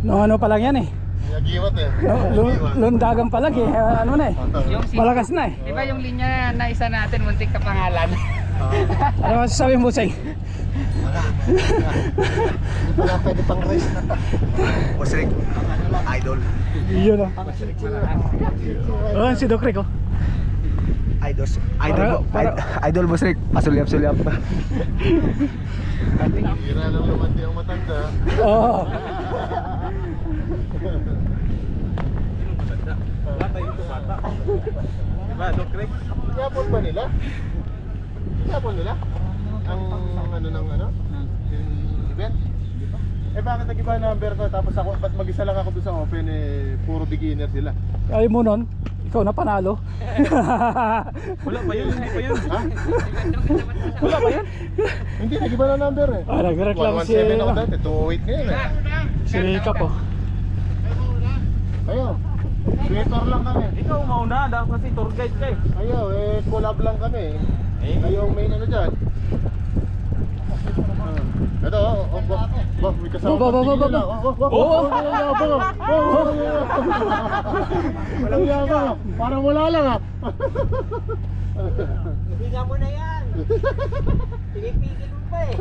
No, ano pa lang yan eh. Nagiwat eh. Lundagan pa lang eh. Ano na eh. Malakas na eh. Di ba yung linya na isa natin, muntik ka pangalan? Ano masasabi mo, Seng? Wala pwede pang race na. Boss Rick, idol. Yun ah. Oh, si Doc Rick oh. Idol Boss Rick, pasulyap-sulyap. Hira lang naman di ang matanda. Oo. Diba, Doc Rick? Yapon ba nila? Yapon nila? Ang ano ng ano? Yung event? Eh bakit nag-iba number ko? Tapos ako, ba't mag-isa lang ako doon sa open eh, puro beginner sila. Ayaw mo nun? Ikaw na panalo. Wala pa yun, hindi pa yun. Ha? Wala ba yan? Hindi, nag-iba na number eh. Ah, nagreklamo si 117 ako dati, 208 ngayon eh. Si Rika po. Ayo, sweater lang kami. Ikaw mauna, dapat kasi tour guide ka eh. Ayo, collab lang kami. Kayong main ano dyan. Ito, may kasama pagtigil na. Walang yama, parang wala lang ah. Hindi nga mo na yan. Pinipigil mo pa eh.